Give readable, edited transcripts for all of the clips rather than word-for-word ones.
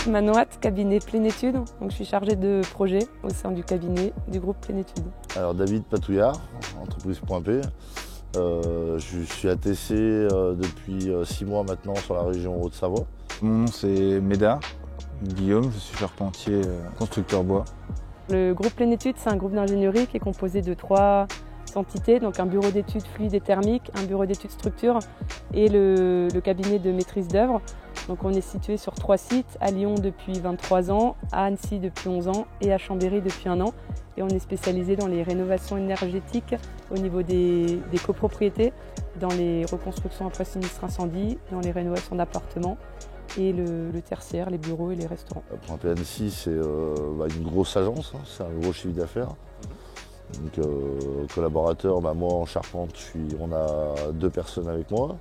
Manoat, cabinet Plénitude. Donc, je suis chargée de projet au sein du cabinet du groupe Plénitude. Alors David Patouillard, entreprise Point P. Je suis à TC depuis 6 mois maintenant sur la région Haute-Savoie. Mon nom c'est Médard Guillaume, je suis charpentier, constructeur bois. Le groupe Plénitude, c'est un groupe d'ingénierie qui est composé de 3 entités, donc un bureau d'études fluides et thermiques, un bureau d'études structures et le cabinet de maîtrise d'œuvre. Donc on est situé sur 3 sites, à Lyon depuis 23 ans, à Annecy depuis 11 ans et à Chambéry depuis 1 an. Et on est spécialisé dans les rénovations énergétiques au niveau des copropriétés, dans les reconstructions après sinistre incendie, dans les rénovations d'appartements et le tertiaire, les bureaux et les restaurants. Point P Annecy, c'est une grosse agence, hein, c'est un gros chiffre d'affaires. Donc collaborateur, moi en charpente, on a 2 personnes avec moi.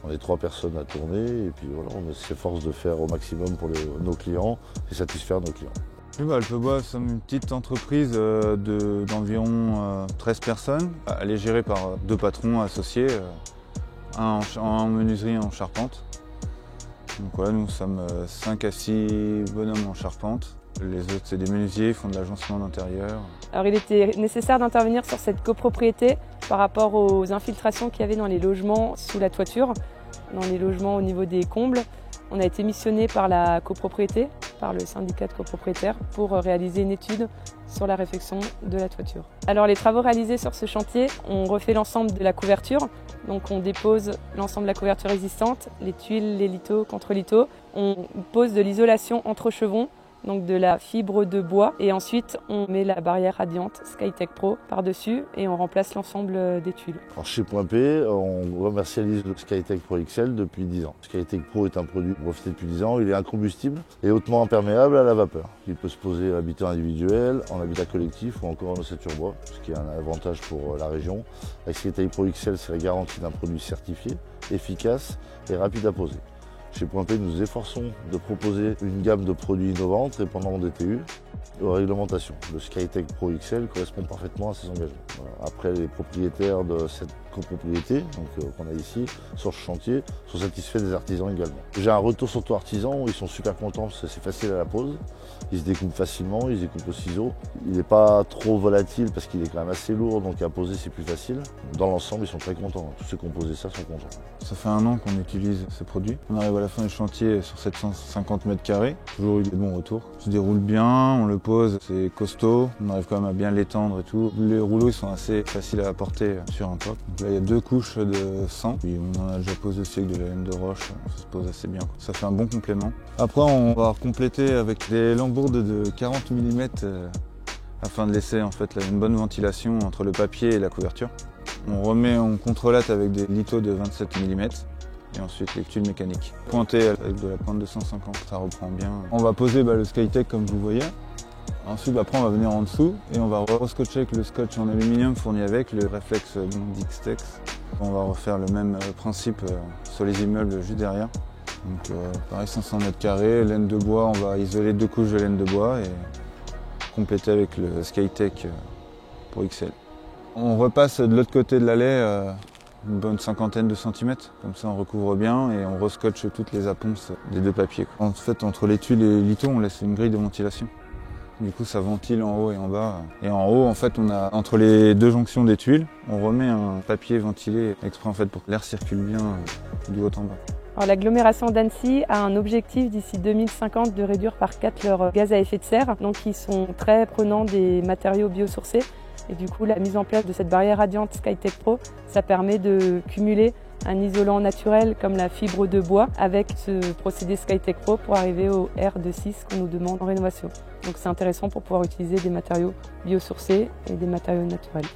On est 3 personnes à tourner et puis voilà, on s'efforce de faire au maximum pour nos clients et satisfaire nos clients. Alpebois, nous sommes une petite entreprise d'environ 13 personnes. Elle est gérée par 2 patrons associés, un en menuiserie et en charpente. Donc voilà, nous sommes 5 à 6 bonhommes en charpente. Les autres, c'est des menuisiers, ils font de l'agencement d'intérieur. Alors il était nécessaire d'intervenir sur cette copropriété par rapport aux infiltrations qu'il y avait dans les logements sous la toiture, dans les logements au niveau des combles. On a été missionné par la copropriété, par le syndicat de copropriétaires, pour réaliser une étude sur la réfection de la toiture. Alors les travaux réalisés sur ce chantier, on refait l'ensemble de la couverture. Donc on dépose l'ensemble de la couverture existante, les tuiles, les lithos, contre-lithos. On pose de l'isolation entre chevons, donc de la fibre de bois, et ensuite on met la barrière radiante Skytech Pro par-dessus et on remplace l'ensemble des tuiles. Alors chez Point P, on commercialise le Skytech Pro XL depuis 10 ans. Skytech Pro est un produit breveté depuis 10 ans, il est incombustible et hautement imperméable à la vapeur. Il peut se poser en habitat individuel, en habitat collectif ou encore en ossature bois, ce qui est un avantage pour la région. Avec Skytech Pro XL, c'est la garantie d'un produit certifié, efficace et rapide à poser. Chez Point P, nous nous efforçons de proposer une gamme de produits innovantes répondant au DTU et aux réglementations. Le Skytech Pro XL correspond parfaitement à ces engagements. Voilà. Après, les propriétaires de cette copropriété qu'on a ici, sur ce chantier, sont satisfaits des artisans également. J'ai un retour sur tout artisan, ils sont super contents parce que c'est facile à la pose. Il se découpe facilement, il se découpe au ciseau. Il n'est pas trop volatile parce qu'il est quand même assez lourd, donc à poser c'est plus facile. Dans l'ensemble, ils sont très contents. Tous ceux qui ont posé ça sont contents. Ça fait 1 an qu'on utilise ce produit. On arrive à la fin du chantier sur 750 mètres carrés. Toujours eu des bons retours. Ça se déroule bien, on le pose, c'est costaud. On arrive quand même à bien l'étendre et tout. Les rouleaux ils sont assez faciles à porter sur un toit. Donc là, il y a 2 couches de 100. Puis on en a déjà posé aussi avec de la laine de roche. Ça se pose assez bien. Ça fait un bon complément. Après, on va compléter avec des lambourdes de 40 mm afin de laisser en fait une bonne ventilation entre le papier et la couverture. On contrelate avec des lithos de 27 mm et ensuite les tuiles mécaniques. Pointé avec de la pointe de 150, ça reprend bien. On va poser le Skytech comme vous voyez. Ensuite, après, on va venir en dessous et on va re-scotcher avec le scotch en aluminium fourni avec le réflexe Dixtex. On va refaire le même principe sur les immeubles juste derrière. Donc pareil, 500 mètres carrés, laine de bois, on va isoler 2 couches de laine de bois et compléter avec le Skytech Pro XL. On repasse de l'autre côté de l'allée une bonne 50aine de centimètres, comme ça on recouvre bien et on rescotche toutes les aponces des 2 papiers. En fait, entre les tuiles et les lithos, on laisse une grille de ventilation. Du coup, ça ventile en haut et en bas. Et en haut, en fait, on a entre les 2 jonctions des tuiles, on remet un papier ventilé exprès en fait pour que l'air circule bien du haut en bas. Alors, l'agglomération d'Annecy a un objectif d'ici 2050 de réduire par 4 leurs gaz à effet de serre. Donc ils sont très prenants des matériaux biosourcés. Et du coup, la mise en place de cette barrière radiante Skytech Pro, ça permet de cumuler un isolant naturel comme la fibre de bois avec ce procédé Skytech Pro pour arriver au R26 qu'on nous demande en rénovation. Donc c'est intéressant pour pouvoir utiliser des matériaux biosourcés et des matériaux naturels.